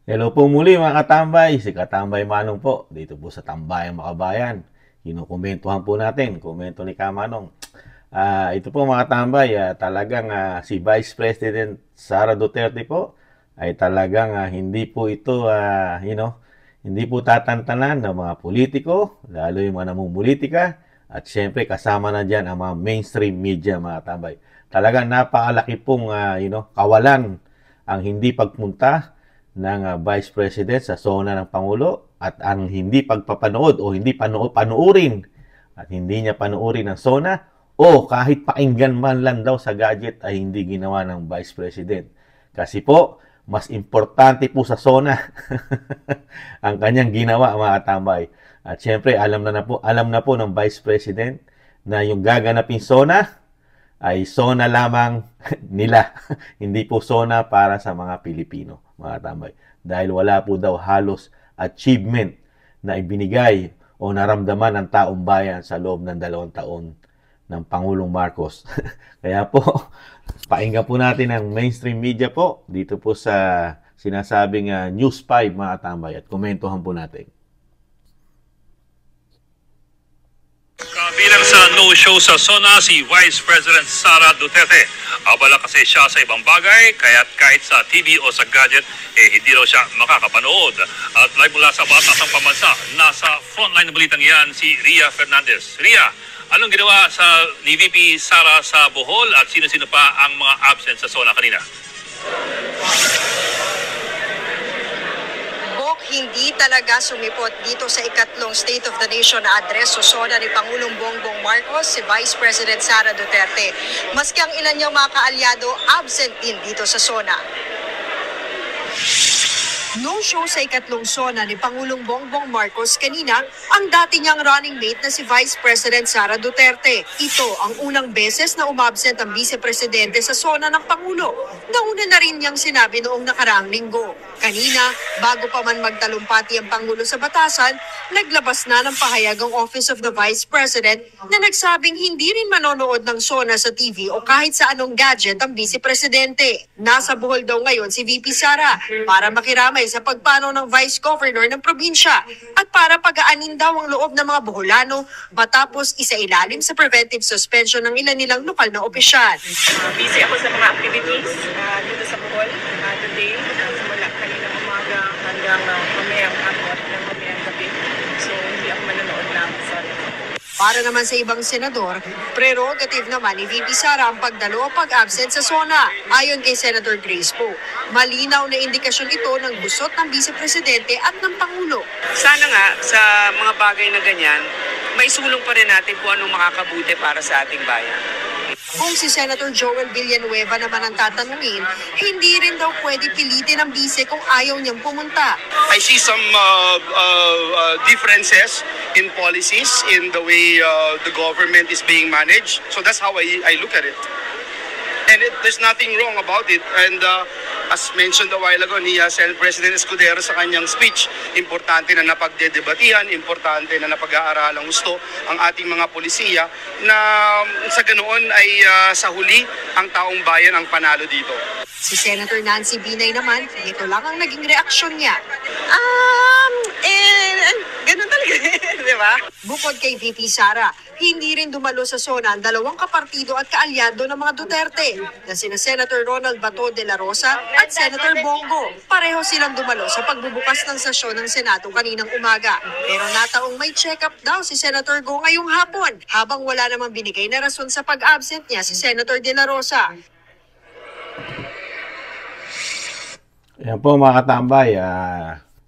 Hello po muli mga katambay, si Katambay Manong po, dito po sa Tambayang Makabayan. Kinukomentuhan po natin, komento ni Kamanong. Ito po mga katambay, talagang si Vice President Sara Duterte po ay talagang hindi po ito, hindi po tatantanan ng mga politiko, lalo yung mga namumulitika, at syempre kasama na dyan ang mga mainstream media mga katambay. Talagang napakalaki pong kawalan ang hindi pagpunta ng Vice President sa zona ng Pangulo at ang hindi pagpapanood o hindi panuorin at hindi niya panuorin ang zona o kahit pakinggan man lang daw sa gadget ay hindi ginawa ng Vice President. Kasi po, mas importante po sa zona ang kanyang ginawa mga katambay. At syempre, alam na po ng Vice President na yung gaganapin zona ay zona lamang nila. Hindi po zona para sa mga Pilipino, mga tambay. Dahil wala po daw halos achievement na ibinigay o naramdaman ng taong bayan sa loob ng 2 taon ng Pangulong Marcos. Kaya po, pakinggan po natin ang mainstream media po dito po sa sinasabing News 5 mga tambay at komentuhan po natin. Kabilang sa no-show sa SONA si Vice President Sara Duterte. Abala kasi siya sa ibang bagay, kaya't kahit sa TV o sa gadget, hindi raw siya makakapanood. At live mula sa Batasang Pambansa, nasa frontline ng balitang yan si Ria Fernandez. Ria, anong ginawa ni VP Sara sa Bohol at sino-sino pa ang mga absent sa SONA kanina? Hindi talaga sumipot dito sa ikatlong State of the Nation na address o SONA ni Pangulong Bongbong Marcos si Vice President Sara Duterte. Maski ang ilan niyang mga kaalyado absent din dito sa SONA. No-show sa ikatlong SONA ni Pangulong Bongbong Marcos kanina ang dati niyang running mate na si Vice President Sara Duterte. Ito ang unang beses na umabsent ang Vice Presidente sa SONA ng Pangulo. Nauna na rin niyang sinabi noong nakaraang linggo. Kanina, bago pa man magtalumpati ang Pangulo sa batasan, naglabas na ng pahayag ang Office of the Vice President na nagsabing hindi rin manonood ng SONA sa TV o kahit sa anong gadget ang Vice Presidente. Nasa Bohol daw ngayon si VP Sara para makiramay sa pagpanaw ng Vice Governor ng probinsya at para pagaanin daw ang loob ng mga Boholano matapos isailalim sa preventive suspension ng ilan nilang lokal na opisyal. Busy ako sa mga activities dito sa Bohol today. Simula kanina umaga hanggang mamayang hapon ng mamayang gabi. So hindi ako manonood lang. Sorry. Para naman sa ibang senador, prerogative naman ni VP Sara ang pagdalo o pag-absent sa SONA. Ayon kay Senator Grace Poe, malinaw na indikasyon ito ng gusot ng Vice Presidente at ng Pangulo. Sana nga sa mga bagay na ganyan, may sulong pa rin natin kung anong makakabuti para sa ating bayan. Kung si Senator Joel Villanueva naman ang tatanungin, hindi rin daw pwede pilitin ang bise kung ayaw niyang pumunta. I see some differences in policies, in the way the government is being managed. So that's how I look at it. And there's nothing wrong about it. And as mentioned a while ago ni Senate President Escudero sa kanyang speech, importante na napagdedebatihan, importante na napag-aaralang gusto ang ating mga polisiya na sa ganoon ay sa huli ang taong bayan ang panalo dito. Si Senator Nancy Binay naman, ito lang ang naging reaksyon niya. Ganun talaga, di ba? Bukod kay VP Sara, hindi rin dumalo sa SONA ang dalawang kapartido at kaalyado ng mga Duterte na sina Senator Ronald Bato de la Rosa at Senator Bongo. Pareho silang dumalo sa pagbubukas ng sesyon ng Senado kaninang umaga. Pero nataong may check-up daw si Senator Go ngayong hapon habang wala namang binigay na rason sa pag-absent niya si Senator de la Rosa. Yan po mga katambay,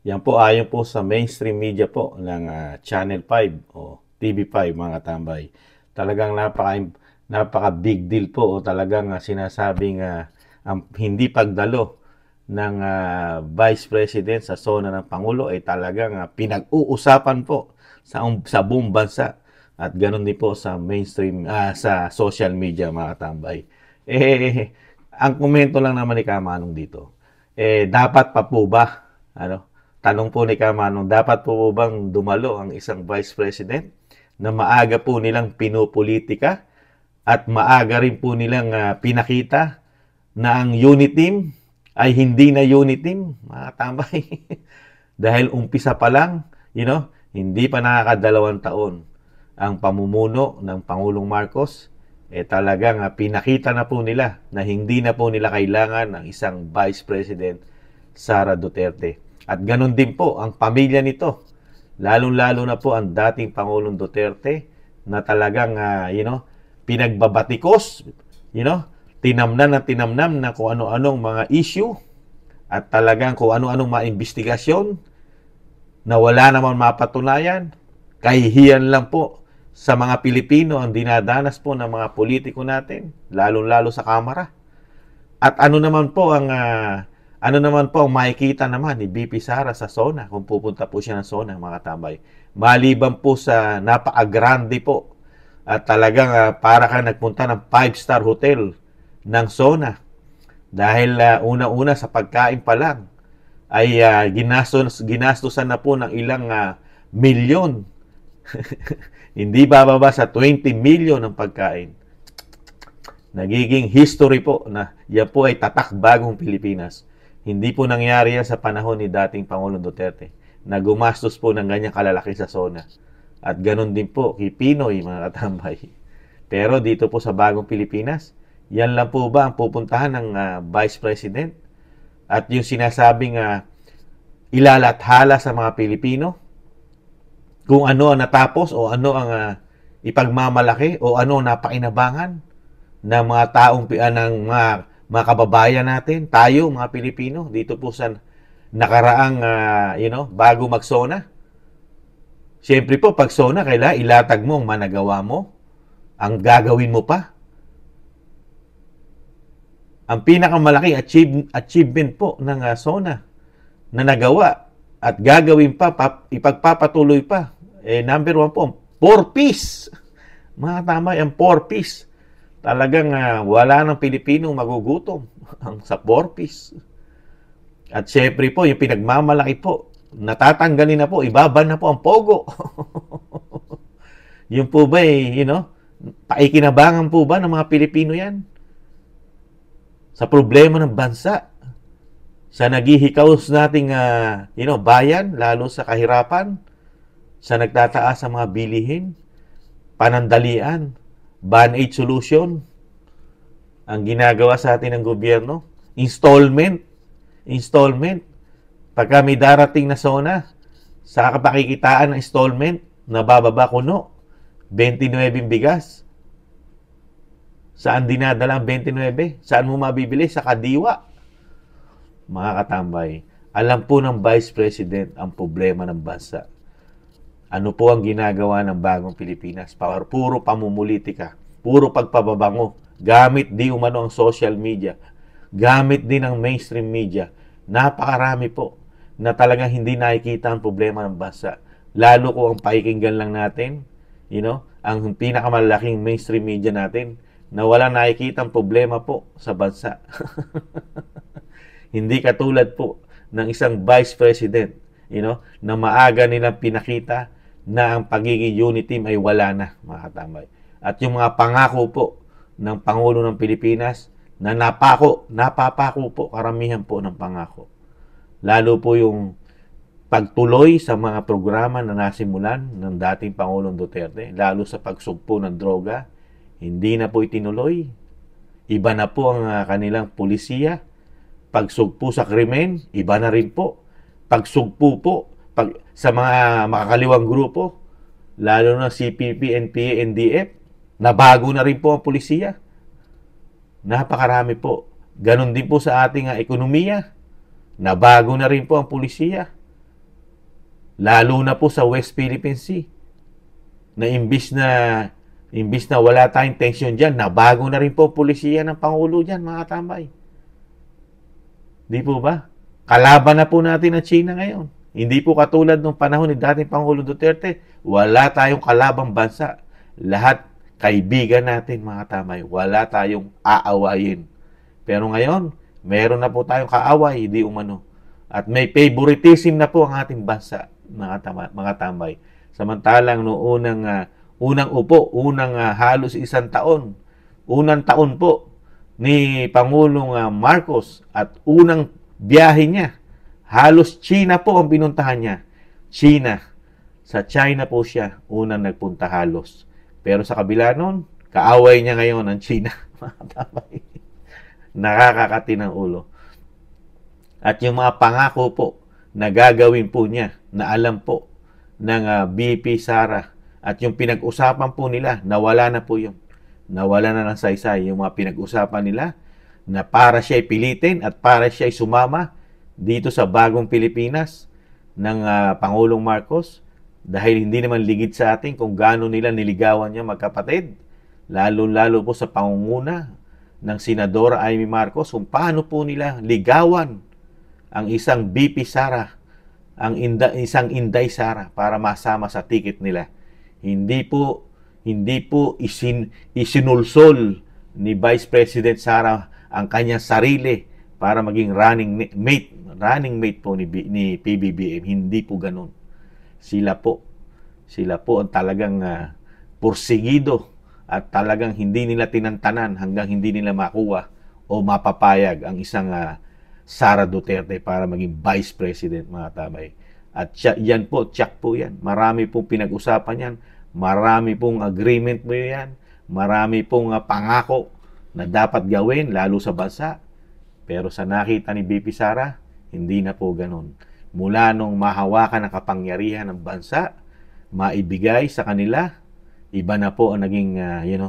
yan po ayon po sa mainstream media po ng Channel 5 o TV5 mga katambay. Talagang napaka big deal po o talagang sinasabing ang hindi pagdalo ng Vice President sa SONA ng Pangulo ay talagang pinag-uusapan po sa buong bansa at ganoon din po sa mainstream sa social media mga katambay. Ang komento lang naman ni Kamanong dito. Dapat pa po ba? Tanong po ni Kamanong, dapat po bang dumalo ang isang Vice President na maaga po nilang pinupolitika at maaga rin po nilang pinakita na ang unit team ay hindi na unit team, mga tambay. Dahil umpisa pa lang, hindi pa nakakadalawang taon ang pamumuno ng Pangulong Marcos, talagang pinakita na po nila na hindi na po nila kailangan ng isang Vice President Sara Duterte. At ganun din po ang pamilya nito. Lalong-lalo na po ang dating Pangulong Duterte na talagang, pinagbabatikos, tinamnam na kung ano-anong mga issue at talagang kung ano-anong mga investigasyon na wala naman mapatunayan. Kahihiyan lang po sa mga Pilipino ang dinadanas po ng mga politiko natin, lalong-lalo sa Kamara. At ano naman po ang makikita naman ni VP Sara sa SONA kung pupunta po siya ng SONA, mga tambay. Maliban po sa napaka-grande po at talagang para ka nagpunta ng 5-star hotel ng SONA. Dahil una-una sa pagkain pa lang ay ginastosan na po ng ilang milyon. Hindi bababa sa 20 million ang pagkain. Nagiging history po na yan po ay tatak bagong Pilipinas. Hindi po nangyari yan sa panahon ni dating Pangulong Duterte na gumastos po ng ganyang kalalaki sa SONA. At ganun din po kay Pinoy, mga katambay. Pero dito po sa bagong Pilipinas, yan lang po ba ang pupuntahan ng Vice President? At yung sinasabing ilalathala sa mga Pilipino, kung ano ang natapos o ano ang ipagmamalaki o ano ang napakinabangan ng mga taong ng mga kababayan natin, tayo mga Pilipino dito po sa nakaraang bago mag-SONA. Siyempre po pag SONA kailangan ilatag mo ang managawa mo, ang gagawin mo pa. Ang pinakamalaking achievement po ng SONA na nagawa at gagawin pa, ipagpapatuloy pa. Number 1 po, 4-piece. Mga tama, ang 4-piece. Talagang wala ng Pilipino magugutom sa 4-piece. At syempre po, yung pinagmamalaki po, natatanggalin na po, ibaban na po ang pogo. Yung po ba, paikinabangan po ba ng mga Pilipino yan? Sa problema ng bansa, sa naghihikaos nating bayan, lalo sa kahirapan, sa nagtataas sa mga bilihin, panandalian, Band-Aid solution, ang ginagawa sa atin ng gobyerno, installment, pagka may darating na SONA, sa kapakikitaan ng installment, nabababa kuno, 29 bigas. Saan dinadala ang 29? Saan mo mabibili? Sa kadiwa. Mga katambay, alam po ng Vice President ang problema ng bansa. Ano po ang ginagawa ng bagong Pilipinas? Puro pamumulitika, puro pagpababango, gamit di umano ang social media, gamit din ang mainstream media. Napakarami po na talagang hindi nakikita ang problema ng bansa. Lalo ko ang pakikinggan lang natin, ang pinakamalaking mainstream media natin, na wala nakikita ang problema po sa bansa. Hindi katulad po ng isang Vice President, na maaga nilang pinakita na ang pagiging unity team ay wala na, mga katambay. At yung mga pangako po ng Pangulo ng Pilipinas na napapako po, karamihan po ng pangako. Lalo po yung pagtuloy sa mga programa na nasimulan ng dating Pangulong Duterte, lalo sa pagsugpo ng droga, hindi na po itinuloy. Iba na po ang kanilang pulisiya. Pagsugpo sa krimen, iba na rin po. Pagsugpo po sa mga makakaliwang grupo, lalo na CPP, NPA, NDF, nabago na rin po ang pulisiya. Napakarami po. Ganon din po sa ating ekonomiya. Nabago na rin po ang pulisiya. Lalo na po sa West Philippine Sea. Na imbis na wala tayong tension dyan, nabago na rin po ang pulisiya ng Pangulo dyan, mga tambay. Di po ba? Kalaban na po natin ang China ngayon. Hindi po katulad nung panahon ni dating Pangulong Duterte, wala tayong kalabang bansa. Lahat kaibigan natin, mga tamay. Wala tayong aawayin. Pero ngayon, meron na po tayong kaaway, hindi umano. At may favoritism na po ang ating bansa, mga tambay. Samantalang noong unang halos isang taon, unang taon po ni Pangulong Marcos at unang biyahe niya, halos China po ang pinuntahan niya. China. Sa China po siya unang nagpunta halos. Pero sa kabila nun, kaaway niya ngayon ang China. Nakakakati ng ulo. At yung mga pangako po na gagawin po niya, na alam po ng BP Sara, at yung pinag-usapan po nila, nawala na po yun. Nawala na ng saysay yung mga pinag-usapan nila na para siya pilitin at para siya sumama dito sa bagong Pilipinas ng Pangulong Marcos, dahil hindi naman ligid sa atin kung gaano nila niligawan niya magkapatid, lalo-lalo po sa pangunguna ng Senadora Amy Marcos, kung paano po nila ligawan ang isang BP Sara, ang isang Inday Sara para masama sa ticket nila. Hindi po isinulsol ni Vice President Sara ang kanyang sarili para maging running mate po ni PBBM. Hindi po ganun. Sila po ang talagang porsigido at talagang hindi nila tinantanan hanggang hindi nila makuha o mapapayag ang isang Sara Duterte para maging Vice President, mga tabay. At yan po, tsak po yan. Marami pong pinag-usapan yan. Marami pong agreement mo yan. Marami pong pangako na dapat gawin, lalo sa bansa. Pero sa nakita ni BP Sara, hindi na po ganun. Mula nung mahawakan ang kapangyarihan ng bansa, maibigay sa kanila, iba na po ang naging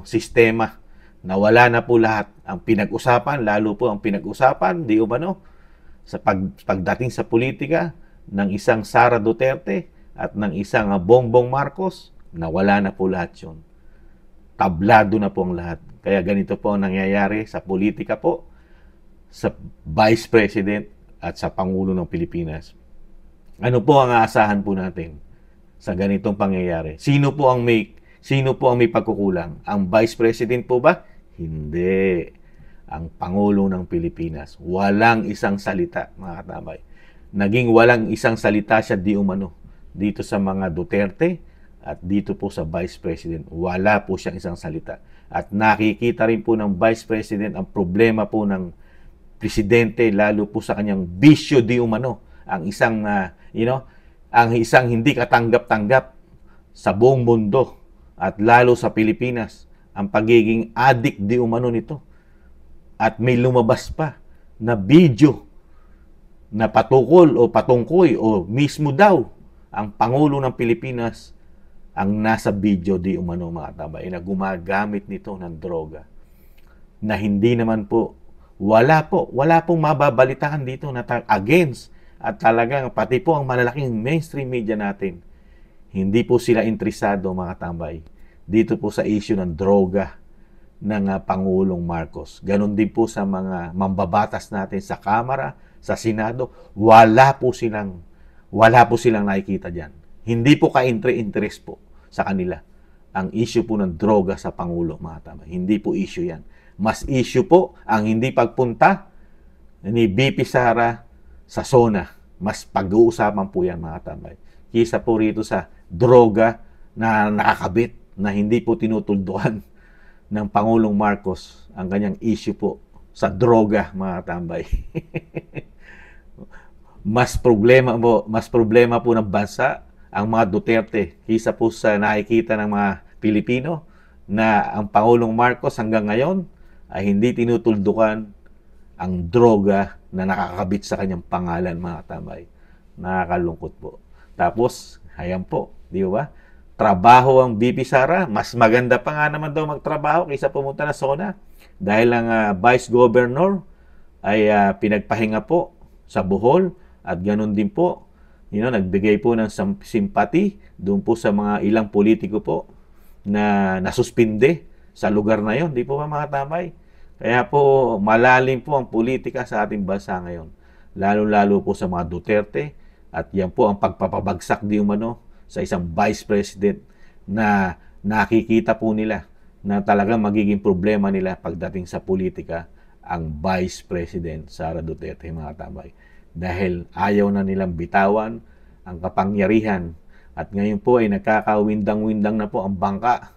sistema. Nawala na po lahat. Ang pinag-usapan, lalo po ang pinag-usapan, di umano, sa pagdating sa politika ng isang Sara Duterte at ng isang Bongbong Marcos, nawala na po lahat yun. Tablado na po ang lahat. Kaya ganito po ang nangyayari sa politika po, sa Vice President at sa Pangulo ng Pilipinas. Ano po ang aasahan po natin sa ganitong pangyayari? Sino po ang may pagkukulang? Ang Vice President po ba? Hindi. Ang Pangulo ng Pilipinas. Walang isang salita, mga katabay. Naging walang isang salita siya di umano dito sa mga Duterte at dito po sa Vice President. Wala po siyang isang salita. At nakikita rin po ng Vice President ang problema po ng Presidente, lalo po sa kanyang bisyo di umano. Ang isang, ang isang hindi katanggap-tanggap sa buong mundo at lalo sa Pilipinas, ang pagiging addict di umano nito. At may lumabas pa na video na patukol o patungkoy o mismo daw ang Pangulo ng Pilipinas ang nasa video di umano, mga tabay, na gumagamit nito ng droga. Na hindi naman po, wala pong mababalitaan dito na against, at talagang pati po ang malalaking mainstream media natin, hindi po sila interesado, mga tambay, dito po sa issue ng droga ng Pangulong Marcos. Ganon din po sa mga mambabatas natin sa Kamara, sa Senado, wala po silang nakikita dyan. Hindi po ka-interest po sa kanila ang issue po ng droga sa Pangulo, mga tambay. Hindi po issue yan. Mas issue po ang hindi pagpunta ni BP Sara sa SONA. Mas pag-uusapan po yan, mga tambay. Kisa po rito sa droga na nakakabit, na hindi po tinutuldukan ng Pangulong Marcos ang kanyang issue po sa droga, mga tambay. Mas problema po ng bansa ang mga Duterte kisa po sa nakikita ng mga Pilipino na ang Pangulong Marcos hanggang ngayon ay hindi tinutuldukan ang droga na nakakabit sa kanyang pangalan, mga tambay. Nakakalungkot po. Tapos, ayan po, di ba? Trabaho ang BP Sara, mas maganda pa nga naman daw magtrabaho kaysa pumunta na SONA. Dahil ang Vice Governor ay pinagpahinga po sa Bohol at ganun din po, nagbigay po ng simpati doon po sa mga ilang politiko po na nasuspinde sa lugar na yon. Di po ba, mga tambay? Kaya po malalim po ang politika sa ating bansa ngayon. Lalo-lalo po sa mga Duterte at yan po ang pagpapabagsak di umano sa isang Vice President na nakikita po nila na talagang magiging problema nila pagdating sa politika ang Vice President Sara Duterte, mga tambay. Dahil ayaw na nilang bitawan ang kapangyarihan at ngayon po ay nagkakawindang-windang na po ang bangka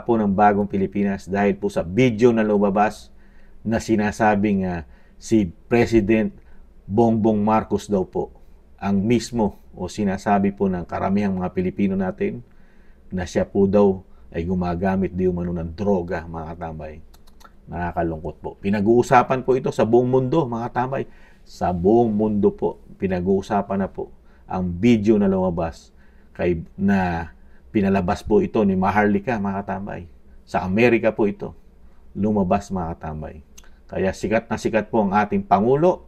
po ng bagong Pilipinas dahil po sa video na lumabas na sinasabing si President Bongbong Marcos daw po ang mismo o sinasabi po ng karamihang mga Pilipino natin na siya po daw ay gumagamit di umano ng droga, mga katambay. Nakakalungkot po. Pinag-uusapan po ito sa buong mundo, mga katambay. Sa buong mundo po, pinag-uusapan na po ang video na lumabas na pinalabas po ito ni Maharlika, mga katambay. Sa Amerika po ito lumabas, mga katambay. Kaya sikat na sikat po ang ating Pangulo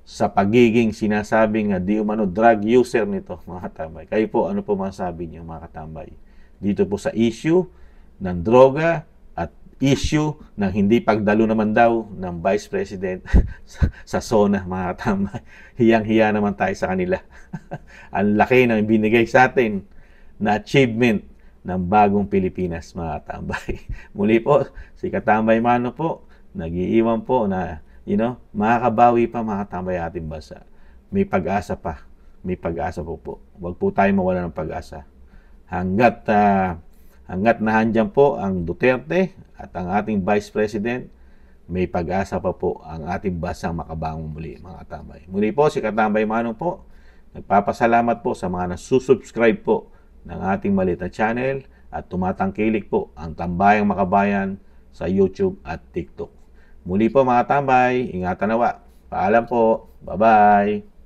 sa pagiging sinasabing di umano drug user nito, mga katambay. Kayo po, ano po masasabi niyo, mga katambay? Dito po sa issue ng droga at issue ng hindi pagdalo naman daw ng Vice President sa SONA, mga katambay. Hiyang-hiya naman tayo sa kanila. Ang laki ng binigay sa atin na achievement ng bagong Pilipinas, mga katambay. Muli po, si Katambay Mano po, nag-iiwan po na, makakabawi pa, mga katambay, ating bansa. May pag-asa pa. May pag-asa po. Huwag po tayo mawala ng pag-asa. Hanggat nahandyan po ang Duterte at ang ating Vice President, may pag-asa pa po ang ating bansang makabangon muli, mga katambay. Muli po, si Katambay Manong po, nagpapasalamat po sa mga nasusubscribe po ng ating maliit na channel at tumatangkilik po ang Tambayang Makabayan sa YouTube at TikTok. Muli po, mga katambay, ingatan nawa. Paalam po. Bye-bye.